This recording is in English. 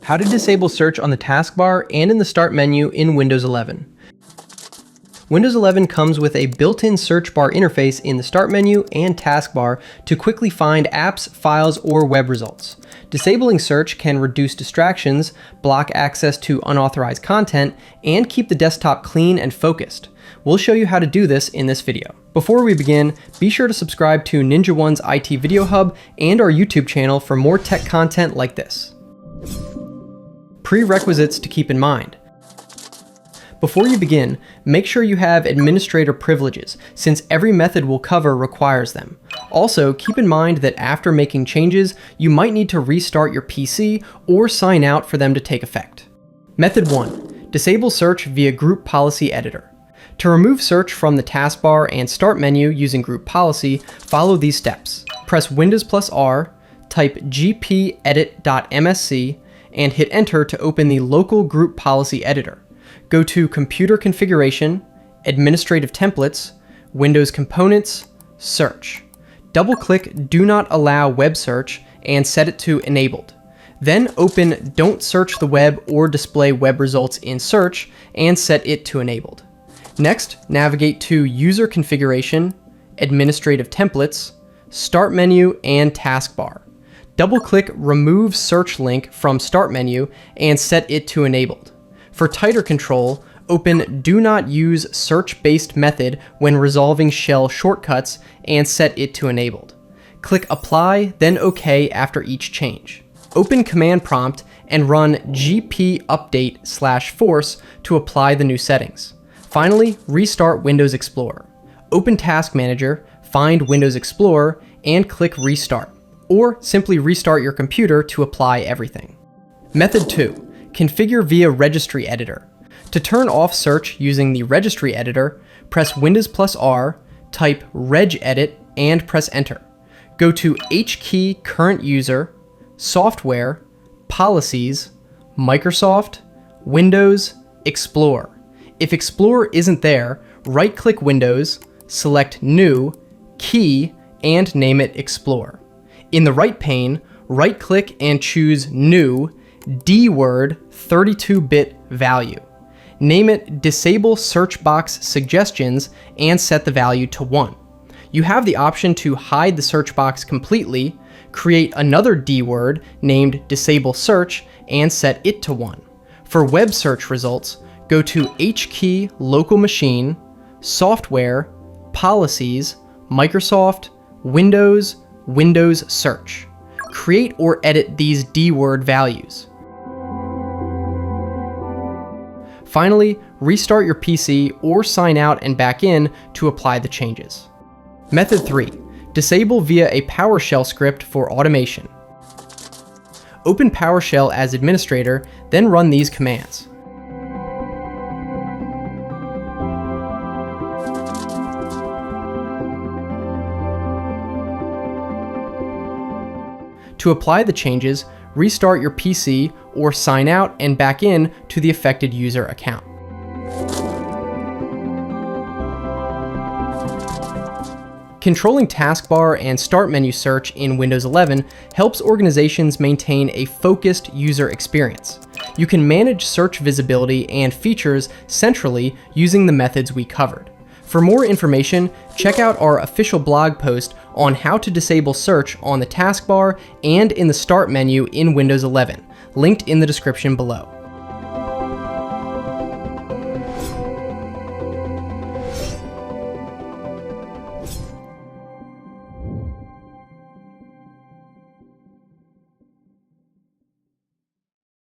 How to disable search on the taskbar and in the Start menu in Windows 11. Windows 11 comes with a built-in search bar interface in the Start menu and taskbar to quickly find apps, files, or web results. Disabling search can reduce distractions, block access to unauthorized content, and keep the desktop clean and focused. We'll show you how to do this in this video. Before we begin, be sure to subscribe to Ninja One's IT Video Hub and our YouTube channel for more tech content like this. Prerequisites to keep in mind. Before you begin, make sure you have administrator privileges, since every method we'll cover requires them. Also, keep in mind that after making changes, you might need to restart your PC or sign out for them to take effect. Method 1. Disable search via Group Policy Editor. To remove search from the taskbar and Start menu using Group Policy, follow these steps. Press Windows+R, type gpedit.msc, and hit Enter to open the local Group Policy Editor. Go to Computer Configuration, Administrative Templates, Windows Components, Search. Double-click Do Not Allow Web Search and set it to Enabled. Then open Don't Search the Web or Display Web Results in Search and set it to Enabled. Next, navigate to User Configuration, Administrative Templates, Start menu, and Taskbar. Double-click Remove Search Link from Start menu and set it to Enabled. For tighter control, open Do Not Use Search-Based Method when resolving shell shortcuts and set it to Enabled. Click Apply, then OK after each change. Open Command Prompt and run gp-update/force to apply the new settings. Finally, restart Windows Explorer. Open Task Manager, find Windows Explorer, and click Restart, or simply restart your computer to apply everything. Method 2. Configure via Registry Editor. To turn off search using the Registry Editor, press Windows+R, type regedit, and press Enter. Go to HKey Current User, Software, Policies, Microsoft, Windows, Explorer. If Explorer isn't there, right-click Windows, select New, Key, and name it Explorer. In the right pane, right-click and choose New, D-word 32-bit value. Name it Disable Search Box Suggestions and set the value to 1. You have the option to hide the search box completely, create another D-word named Disable Search and set it to 1. For web search results, go to HKey Local Machine, Software, Policies, Microsoft, Windows, Windows Search. Create or edit these D-word values. Finally, restart your PC or sign out and back in to apply the changes. Method 3. Disable via a PowerShell script for automation. Open PowerShell as administrator, then run these commands. To apply the changes, restart your PC or sign out and back in to the affected user account. Controlling taskbar and Start menu search in Windows 11 helps organizations maintain a focused user experience. You can manage search visibility and features centrally using the methods we covered. For more information, check out our official blog post on how to disable search on the taskbar and in the Start menu in Windows 11, linked in the description below.